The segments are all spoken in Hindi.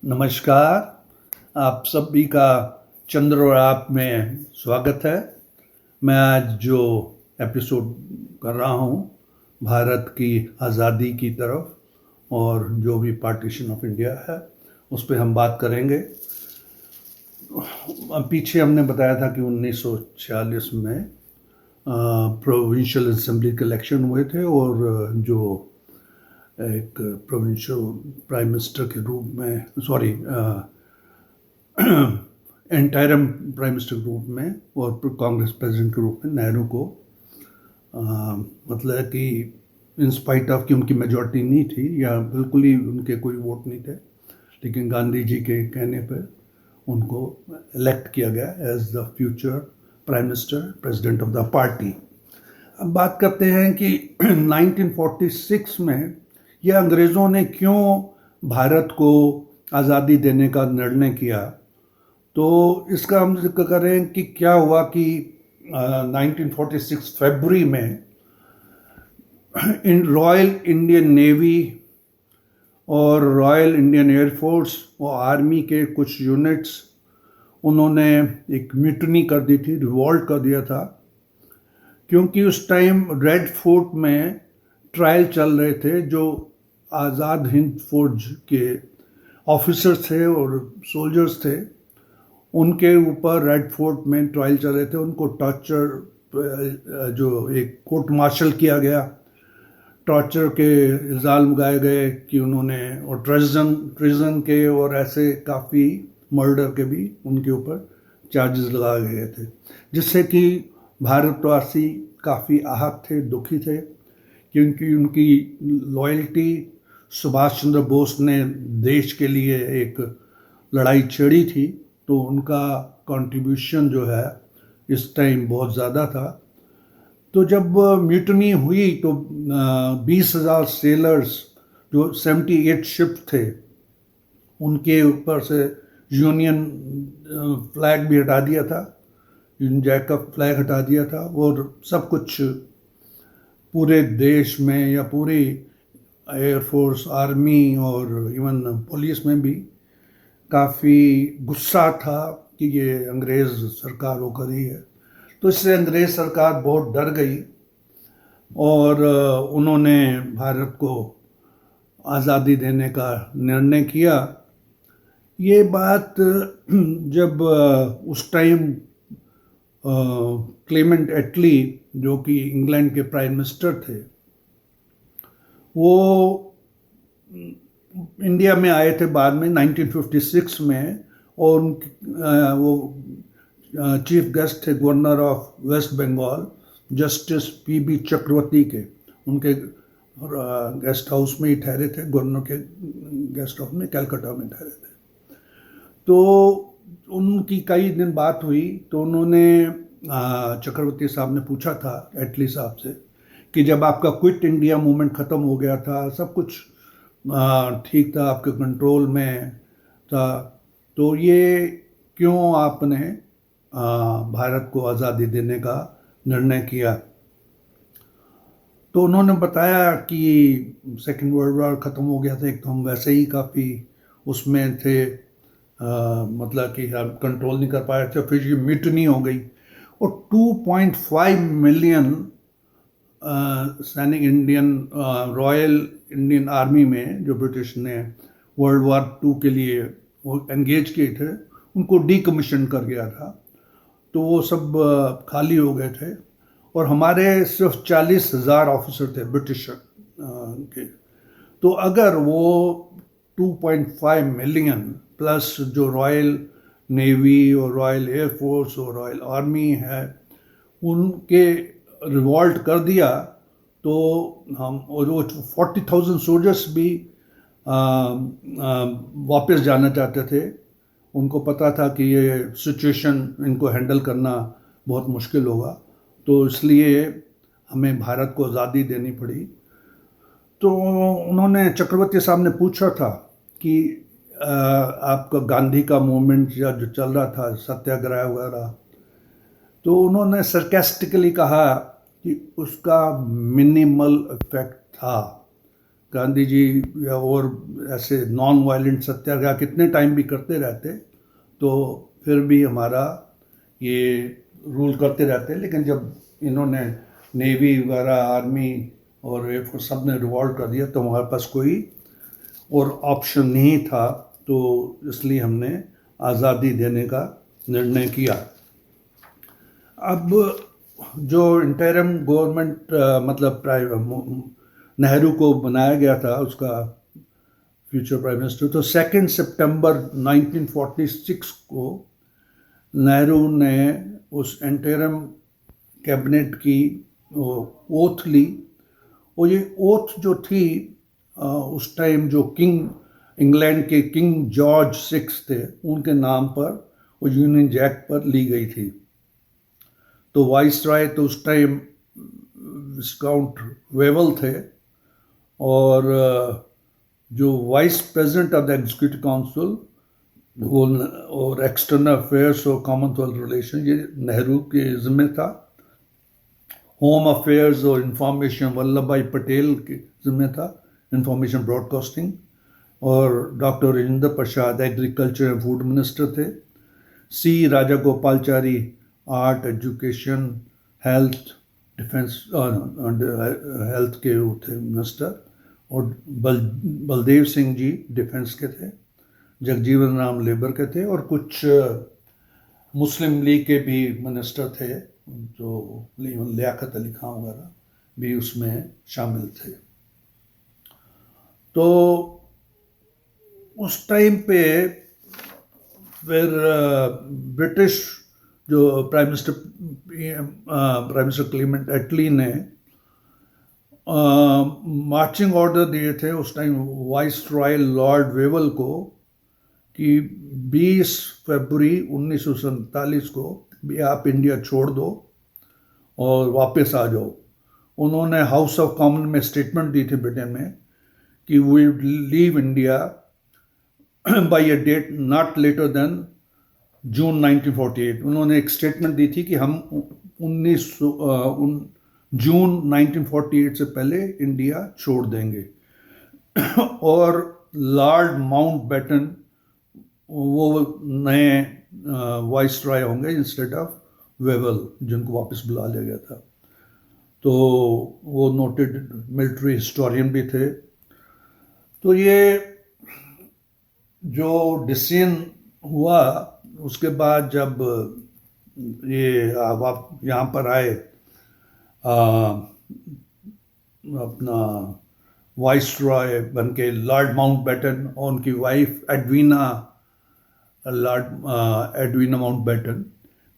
नमस्कार। आप सभी का चंद्र और आप में स्वागत है। मैं आज जो एपिसोड कर रहा हूँ भारत की आज़ादी की तरफ और जो भी पार्टीशन ऑफ इंडिया है उस पर हम बात करेंगे। पीछे हमने बताया था कि 1946 में प्रोविंशियल असेंबली के इलेक्शन हुए थे और जो एक प्रोविंशियल प्राइम मिनिस्टर के रूप में एंटायरम प्राइम मिनिस्टर के रूप में और कांग्रेस प्रेसिडेंट के रूप में नेहरू को मतलब कि इन स्पाइट ऑफ कि उनकी मेजॉरिटी नहीं थी या बिल्कुल ही उनके कोई वोट नहीं थे, लेकिन गांधी जी के कहने पर उनको इलेक्ट किया गया as the future prime minister president of the party. अब बात करते हैं कि 1946 में यह अंग्रेज़ों ने क्यों भारत को आज़ादी देने का निर्णय किया। तो इसका हम जिक्र करें कि क्या हुआ कि 1946 फरवरी में रॉयल इंडियन नेवी और रॉयल इंडियन एयरफोर्स और आर्मी के कुछ यूनिट्स उन्होंने एक म्यूटनी कर दी थी, रिवॉल्ट कर दिया था, क्योंकि उस टाइम रेड फोर्ट में ट्रायल चल रहे थे। जो आज़ाद हिंद फौज के ऑफिसर्स थे और सोल्जर्स थे उनके ऊपर रेड फोर्ट में ट्रायल चल रहे थे। उनको टॉर्चर जो एक कोर्ट मार्शल किया गया, टॉर्चर के इल्ज़ाम लगाए गए कि उन्होंने, और ट्रिजन के और ऐसे काफ़ी मर्डर के भी उनके ऊपर चार्जेस लगाए गए थे, जिससे कि भारतवासी काफ़ी आहत थे, दुखी थे, क्योंकि उनकी लॉयल्टी, सुभाष चंद्र बोस ने देश के लिए एक लड़ाई छेड़ी थी, तो उनका कंट्रीब्यूशन जो है इस टाइम बहुत ज़्यादा था। तो जब म्यूटनी हुई तो 20,000 सेलर्स, जो 78 शिप थे, उनके ऊपर से यूनियन फ्लैग भी हटा दिया था, यूनियन जैक का फ्लैग हटा दिया था, और सब कुछ पूरे देश में या पूरी एयरफोर्स, आर्मी और इवन पुलिस में भी काफ़ी गुस्सा था कि ये अंग्रेज़ सरकार होकर ही है। तो इससे अंग्रेज़ सरकार बहुत डर गई और उन्होंने भारत को आज़ादी देने का निर्णय किया। ये बात जब उस टाइम क्लेमेंट एटली, जो कि इंग्लैंड के प्राइम मिनिस्टर थे, वो इंडिया में आए थे बाद में 1956 में, और वो चीफ गेस्ट थे governor of West Bengal justice P B Chakravarti के। उनके गेस्ट हाउस में ही ठहरे थे, गवर्नर के गेस्ट हाउस में कलकत्ता में ठहरे थे। तो उनकी कई दिन बात हुई, तो उन्होंने चक्रवर्ती साहब ने पूछा था एटली साहब से कि जब आपका क्विट इंडिया मूवमेंट ख़त्म हो गया था, सब कुछ ठीक था, आपके कंट्रोल में था, तो ये क्यों आपने भारत को आज़ादी देने का निर्णय किया। तो उन्होंने बताया कि सेकेंड वर्ल्ड वॉर ख़त्म हो गया था, एक तो हम वैसे ही काफ़ी उसमें थे, मतलब कि हम कंट्रोल नहीं कर पा रहे थे, फिर ये म्यूटनी हो गई और 2.5 मिलियन सैनिक इंडियन रॉयल इंडियन आर्मी में, जो ब्रिटिश ने वर्ल्ड वॉर 2 के लिए वो एंगेज किए थे, उनको डीकमीशन कर गया था। तो वो सब खाली हो गए थे और हमारे सिर्फ 40,000 ऑफिसर थे ब्रिटिश के। तो अगर वो 2.5 मिलियन प्लस जो रॉयल नेवी और रॉयल एयरफोर्स और रॉयल आर्मी है, उनके रिवॉल्ट कर दिया, तो हम, और वो 40,000 सोल्जर्स भी वापस जाना चाहते थे। उनको पता था कि ये सिचुएशन इनको हैंडल करना बहुत मुश्किल होगा, तो इसलिए हमें भारत को आज़ादी देनी पड़ी। तो उन्होंने, चक्रवर्ती साहब ने पूछा था कि आपका गांधी का मूवमेंट या जो चल रहा था, सत्याग्रह वगैरह, तो उन्होंने सरकास्टिकली कहा कि उसका मिनिमल इफेक्ट था, गांधी जी या और ऐसे नॉन वायलेंट सत्याग्रह कितने टाइम भी करते रहते तो फिर भी हमारा ये रूल करते रहते, लेकिन जब इन्होंने नेवी वगैरह आर्मी और एयरफोर्स सब ने रिवॉल्व कर दिया तो हमारे पास कोई और ऑप्शन नहीं था, तो इसलिए हमने आज़ादी देने का निर्णय किया। अब जो इंटरिम गवर्नमेंट मतलब नेहरू को बनाया गया था उसका फ्यूचर प्राइम मिनिस्टर, तो 2 सितंबर 1946 को नेहरू ने उस इंटरिम कैबिनेट की ओथ ली। और ये ओथ जो थी उस टाइम जो किंग इंग्लैंड के किंग जॉर्ज 6 थे उनके नाम पर वो यूनियन जैक पर ली गई थी। तो वाइस रॉय तो उस टाइम विस्काउंट वेवल थे, और जो vice president of the executive council वो और एक्सटर्नल अफेयर्स और कॉमनवेल्थ रिलेशन ये नेहरू के जिम्मे था। होम अफेयर्स और इंफॉर्मेशन वल्लभ भाई पटेल के जिम्मे था, इंफॉर्मेशन ब्रॉडकास्टिंग। और doctor Rajendra Prasad agriculture and food minister थे। C Rajagopalachari art, education, health, defence health के वो थे मिनिस्टर। और बलदेव सिंह जी डिफेंस के थे। जगजीवन राम लेबर के थे, और कुछ मुस्लिम लीग के भी मिनिस्टर थे, जो लियाकत अली खान वगैरह भी उसमें शामिल थे। तो उस टाइम पे फिर ब्रिटिश जो प्राइम मिनिस्टर क्लेमेंट एटली ने मार्चिंग ऑर्डर दिए थे उस time vice Roy Lord Wavell को कि 20 फरवरी 1947 को भी आप इंडिया छोड़ दो और वापस आ जाओ। उन्होंने हाउस ऑफ कॉमन में स्टेटमेंट दी थी ब्रिटेन में कि we leave India by a date not later than June 1948। उन्होंने एक स्टेटमेंट दी थी कि हम जून 1948 से पहले इंडिया छोड़ देंगे। और लॉर्ड माउंटबेटन वो नए वाइस रॉय होंगे इंस्टेड ऑफ वेवल, जिनको वापस बुला लिया गया था। तो वो नोटेड मिलिट्री हिस्टोरियन भी थे। तो ये जो डिसीजन हुआ उसके बाद जब ये आप यहाँ पर आए अपना वाइस रॉय बन के लॉर्ड माउंटबेटन और उनकी वाइफ एडवीना माउंटबेटन।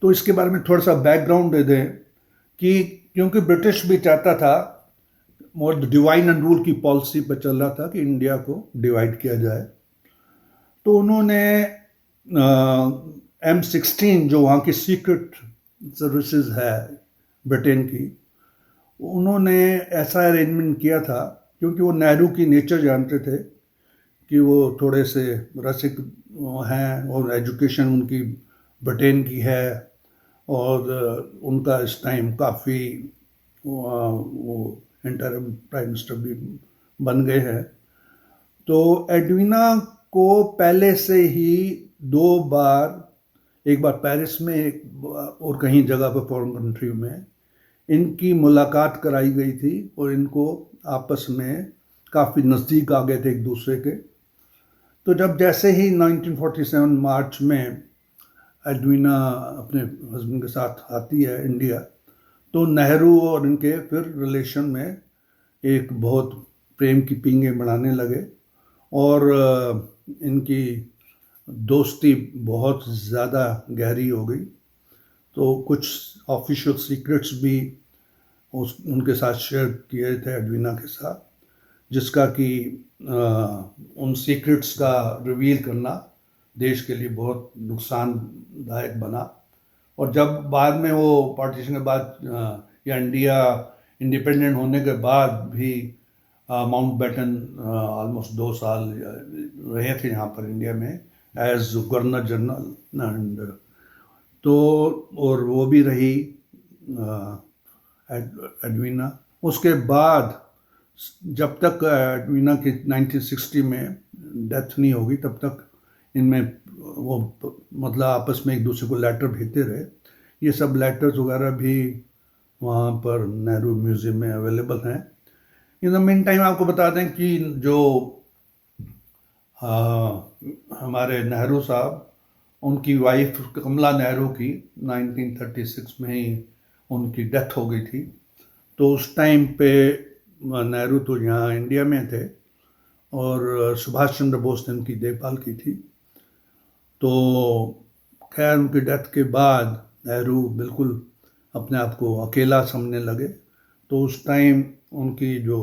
तो इसके बारे में थोड़ा सा बैकग्राउंड दे दें कि क्योंकि ब्रिटिश भी चाहता था, और डिवाइड एंड रूल की पॉलिसी पर चल रहा था कि इंडिया को डिवाइड किया जाए, तो उन्होंने M16 जो वहाँ की सीक्रेट सर्विसेज है ब्रिटेन की, उन्होंने ऐसा अरेंजमेंट किया था क्योंकि वो नेहरू की नेचर जानते थे कि वो थोड़े से रसिक हैं और एजुकेशन उनकी ब्रिटेन की है, और उनका इस टाइम काफ़ी वो इंटरिम प्राइम मिनिस्टर भी बन गए हैं। तो एडवीना को पहले से ही 2 बार, एक बार पेरिस में और कहीं जगह पर फॉरेन कंट्री में इनकी मुलाकात कराई गई थी, और इनको आपस में काफ़ी नज़दीक आ गए थे एक दूसरे के। तो जब जैसे ही 1947 मार्च में एडवीना अपने हस्बैंड के साथ आती है इंडिया, तो नेहरू और इनके फिर रिलेशन में एक बहुत प्रेम की पींगे बढ़ाने लगे, और इनकी दोस्ती बहुत ज़्यादा गहरी हो गई। तो कुछ ऑफिशियल सीक्रेट्स भी उनके साथ शेयर किए थे एडवीना के साथ, जिसका कि उन सीक्रेट्स का रिवील करना देश के लिए बहुत नुकसानदायक बना। और जब बाद में वो पार्टीशन के बाद या इंडिया इंडिपेंडेंट होने के बाद भी माउंटबेटन ऑलमोस्ट 2 साल रहे थे यहाँ पर इंडिया में एज गवर्नर जनरल, एंड तो और वो भी रही एडवीना। उसके बाद जब तक मीना की 1960 में डेथ नहीं होगी तब तक इनमें वो मतलब आपस में एक दूसरे को लेटर भेजते रहे। ये सब लेटर्स वगैरह भी वहाँ पर नेहरू म्यूज़ियम में अवेलेबल हैं। इन द मीन टाइम आपको बता दें कि जो हमारे नेहरू साहब, उनकी वाइफ कमला नेहरू की 1936 में ही उनकी डेथ हो गई थी। तो उस टाइम पे नेहरू तो यहाँ इंडिया में थे और सुभाष चंद्र बोस ने उनकी देखभाल की थी। तो खैर उनकी डेथ के बाद नेहरू बिल्कुल अपने आप को अकेला समझने लगे। तो उस टाइम उनकी जो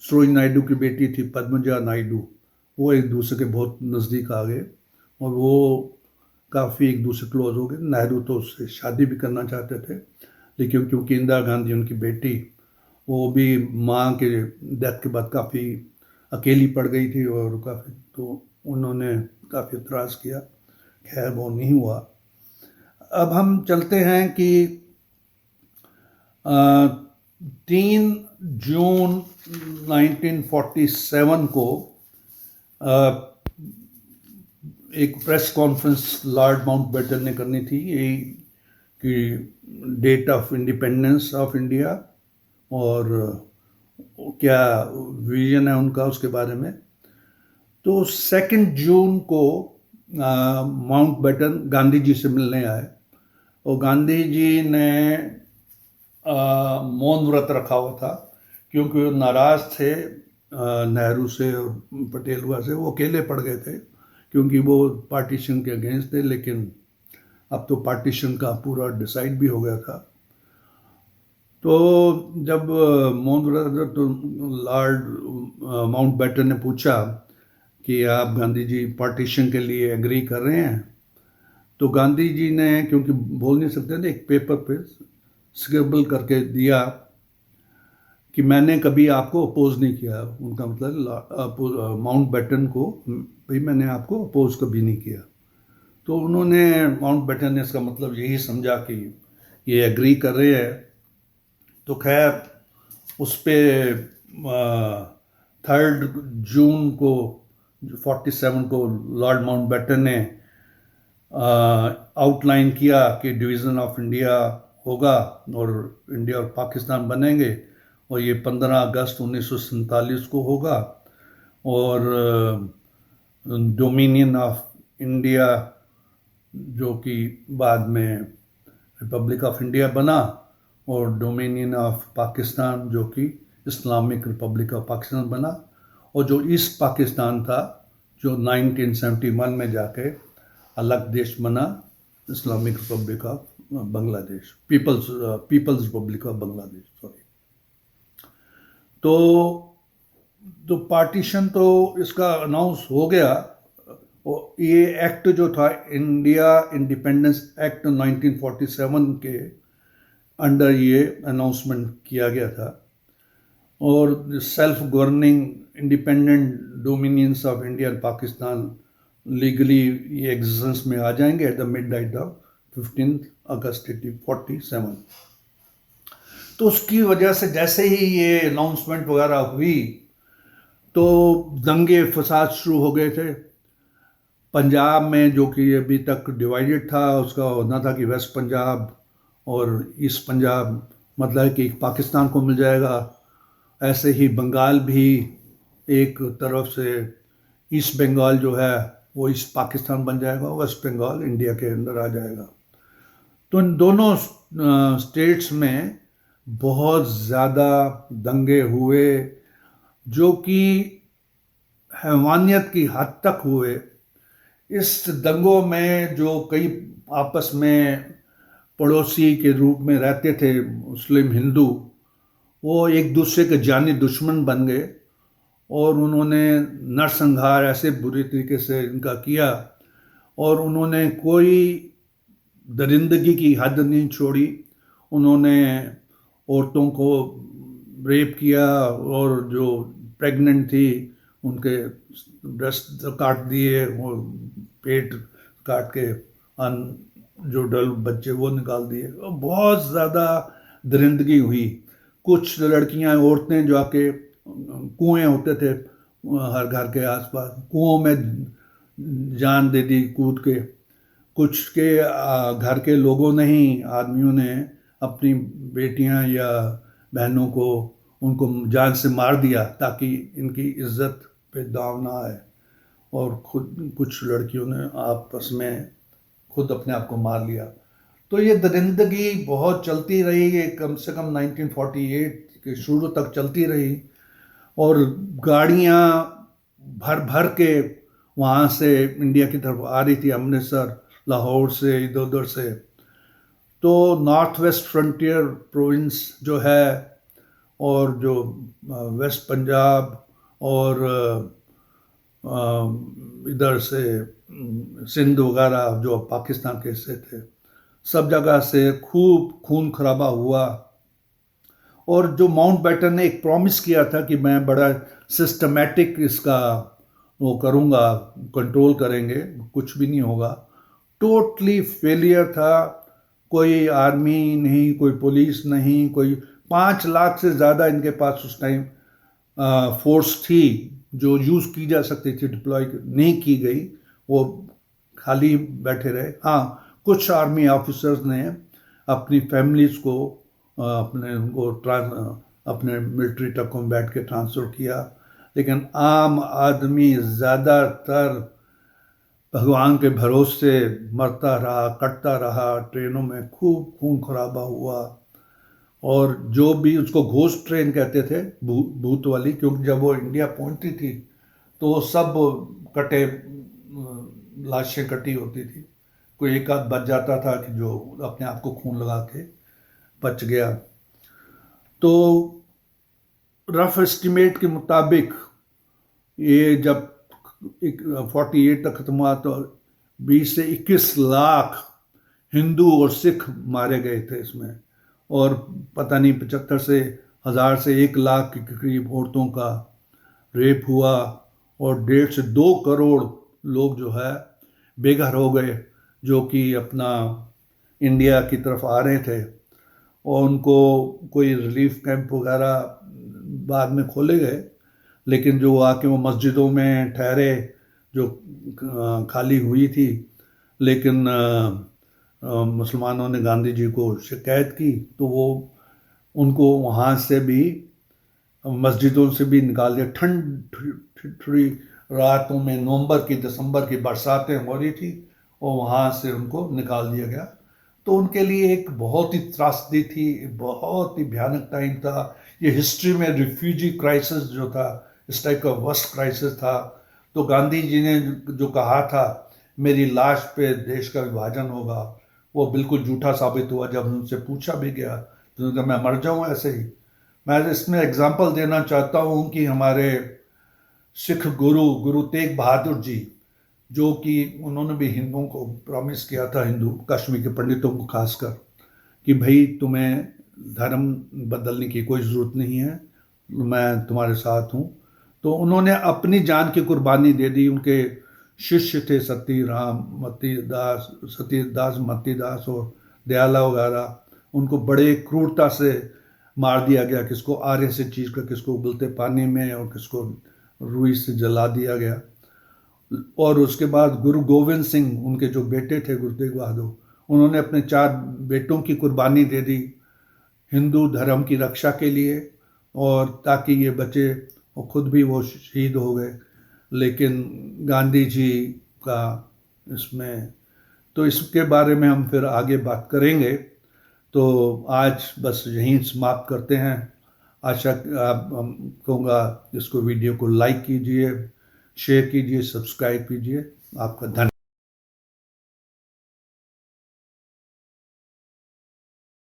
सरोजिनी नायडू की बेटी थी पद्मजा नायडू, वो एक दूसरे के बहुत नज़दीक आ गए और वो काफ़ी एक दूसरे क्लोज हो गए। नेहरू तो उससे शादी भी करना चाहते थे, लेकिन क्योंकि इंदिरा गांधी उनकी बेटी, वो भी माँ के डेथ के बाद काफ़ी अकेली पड़ गई थी और काफ़ी, तो उन्होंने काफ़ी इतराज़ किया। खैर वो नहीं हुआ। अब हम चलते हैं कि 3 जून 1947 को एक प्रेस कॉन्फ्रेंस लॉर्ड माउंटबेटन ने करनी थी, यही कि date of independence of India और क्या विजन है उनका उसके बारे में। तो 2 जून को माउंटबेटन गांधी जी से मिलने आए और गांधी जी ने मौन व्रत रखा हुआ था क्योंकि वो नाराज़ थे नेहरू से और पटेल हुआ से। वो अकेले पड़ गए थे क्योंकि वो पार्टीशन के अगेंस्ट थे, लेकिन अब तो पार्टीशन का पूरा डिसाइड भी हो गया था। तो जब मौन व्रत, तो लॉर्ड माउंटबेटन ने पूछा कि आप गांधी जी पार्टीशन के लिए एग्री कर रहे हैं। तो गांधी जी ने, क्योंकि बोल नहीं सकते थे, एक पेपर पे स्क्रिबल करके दिया कि मैंने कभी आपको अपोज नहीं किया। उनका मतलब माउंटबेटन को, भाई मैंने आपको अपोज कभी नहीं किया। तो उन्होंने, माउंटबेटन ने इसका मतलब यही समझा कि ये एग्री कर रहे हैं। तो खैर उस पर 3 जून को 47 को लॉर्ड माउंटबेटन ने आउटलाइन किया कि डिवीज़न ऑफ इंडिया होगा और इंडिया और पाकिस्तान बनेंगे और ये 15 अगस्त 1947 को होगा और डोमिनियन ऑफ इंडिया, जो कि बाद में रिपब्लिक ऑफ इंडिया बना, और डोमिनियन ऑफ पाकिस्तान जो कि इस्लामिक रिपब्लिक ऑफ पाकिस्तान बना, और जो ईस्ट पाकिस्तान था जो 1971 में जाके अलग देश बना, Islamic republic of Bangladesh, peoples republic of Bangladesh, sorry. तो पार्टीशन तो इसका अनाउंस हो गया। और ये एक्ट जो था, इंडिया इंडिपेंडेंस एक्ट 1947 के अंडर ये अनाउंसमेंट किया गया था और self governing independent dominions of India and Pakistan legally ये एग्जिस्टेंस में आ जाएंगे एट द मिडनाइट ऑफ 15 अगस्त 1847। तो उसकी वजह से जैसे ही ये अनाउंसमेंट वगैरह हुई तो दंगे फसाद शुरू हो गए थे। पंजाब में, जो कि अभी तक डिवाइडेड था, उसका होना था कि वेस्ट पंजाब और ईस्ट पंजाब, मतलब कि पाकिस्तान को मिल जाएगा। ऐसे ही बंगाल भी एक तरफ से, ईस्ट बंगाल जो है वो ईस्ट पाकिस्तान बन जाएगा, वेस्ट बंगाल इंडिया के अंदर आ जाएगा। तो इन दोनों स्टेट्स में बहुत ज़्यादा दंगे हुए जो कि हैवानियत की हद तक हुए। इस दंगों में जो कई आपस में पड़ोसी के रूप में रहते थे मुस्लिम हिंदू, वो एक दूसरे के जानी दुश्मन बन गए और उन्होंने नरसंहार ऐसे बुरी तरीके से इनका किया और उन्होंने कोई दरिंदगी की हद नहीं छोड़ी। उन्होंने औरतों को रेप किया और जो प्रेग्नेंट थी उनके ब्रेस्ट काट दिए और पेट काट के जो डल बच्चे वो निकाल दिए। बहुत ज़्यादा दरिंदगी हुई। कुछ लड़कियां, औरतें जो आके कुएं होते थे हर घर के आसपास, कुओं में जान दे दी कूद के। कुछ के घर के लोगों ने ही, आदमियों ने अपनी बेटियां या बहनों को, उनको जान से मार दिया ताकि इनकी इज्जत पे दाव ना आए। और खुद कुछ लड़कियों ने आपस में खुद अपने आप को मार लिया। तो ये दरिंदगी बहुत चलती रही, ये कम से कम 1948 के शुरू तक चलती रही। और गाड़ियाँ भर भर के वहाँ से इंडिया की तरफ आ रही थी, अमृतसर, लाहौर से, इधर उधर से। तो नॉर्थ वेस्ट फ्रंटियर प्रोविंस जो है, और जो वेस्ट पंजाब और इधर से सिंध वगैरह जो पाकिस्तान के हिस्से थे, सब जगह से खूब खून खराबा हुआ। और जो माउंटबेटन ने एक प्रॉमिस किया था कि मैं बड़ा सिस्टमैटिक इसका वो करूँगा, कंट्रोल करेंगे, कुछ भी नहीं होगा। टोटली फेलियर था। कोई आर्मी नहीं, कोई पुलिस नहीं, कोई 5 लाख से ज़्यादा इनके पास उस टाइम फोर्स थी जो यूज़ की जा सकती थी, डिप्लॉय नहीं की गई, वो खाली बैठे रहे। हाँ, कुछ आर्मी ऑफिसर्स ने अपनी फैमिलीज़ को अपने मिलिट्री तक कॉम्बैट के ट्रांसफ़र किया, लेकिन आम आदमी ज़्यादातर भगवान के भरोसे मरता रहा, कटता रहा। ट्रेनों में खूब खून खराबा हुआ। और जो भी उसको घोस्ट ट्रेन कहते थे, भूत वाली, क्योंकि जब वो इंडिया पहुंचती थी तो वो सब कटे, लाशें कटी होती थी। कोई एक आध बच जाता था कि जो अपने आप को खून लगा के बच गया। तो रफ एस्टिमेट के मुताबिक ये जब 48 तक खत्म हुआ तो 20 से 21 लाख हिंदू और सिख मारे गए थे इसमें। और पता नहीं 75 से 1000 से 1 लाख के करीब औरतों का रेप हुआ। और 1.5 से 2 करोड़ लोग जो है बेघर हो गए, जो कि अपना इंडिया की तरफ आ रहे थे। और उनको कोई रिलीफ कैंप वगैरह बाद में खोले गए, लेकिन जो आके वो मस्जिदों में ठहरे, जो खाली हुई थी। लेकिन मुसलमानों ने गांधी जी को शिकायत की तो वो उनको वहाँ से भी, मस्जिदों से भी निकाल दिया। ठंडी रातों में नवंबर की, दिसंबर की बरसातें हो रही थी और वहाँ से उनको निकाल दिया गया। तो उनके लिए एक बहुत ही त्रासदी थी, बहुत ही भयानक टाइम था। ये हिस्ट्री में रिफ्यूजी क्राइसिस जो था, इस टाइप का वर्स्ट क्राइसिस था। तो गांधी जी ने जो कहा था मेरी लाश पे देश का विभाजन होगा, वो बिल्कुल झूठा साबित हुआ। जब उनसे पूछा भी गया तो उन्होंने कहा मैं मर जाऊँ ऐसे ही। मैं इसमें एग्जांपल देना चाहता हूँ कि हमारे सिख गुरु तेग बहादुर जी, जो कि उन्होंने भी हिंदुओं को प्रॉमिस किया था, हिंदू कश्मीर के पंडितों को खासकर, कि भाई तुम्हें धर्म बदलने की कोई ज़रूरत नहीं है, मैं तुम्हारे साथ हूँ। तो उन्होंने अपनी जान की कुर्बानी दे दी। उनके शिष्य थे सतीदास मतीदास और दयाला वगैरह, उनको बड़े क्रूरता से मार दिया गया। किसको आरे से चीर कर, किसको उबलते पानी में, और किसको रुई से जला दिया गया। और उसके बाद गुरु गोविंद सिंह, उनके जो बेटे थे गुरु तेग बहादुर, उन्होंने अपने 4 बेटों की कुर्बानी दे दी हिंदू धर्म की रक्षा के लिए, और ताकि ये बचे, और खुद भी वो शहीद हो गए। लेकिन गांधी जी का इसमें, तो इसके बारे में हम फिर आगे बात करेंगे। तो आज बस यहीं समाप्त करते हैं। आशा आप कहूँगा इसको, वीडियो को लाइक कीजिए, शेयर कीजिए, सब्सक्राइब कीजिए। आपका धन्यवाद।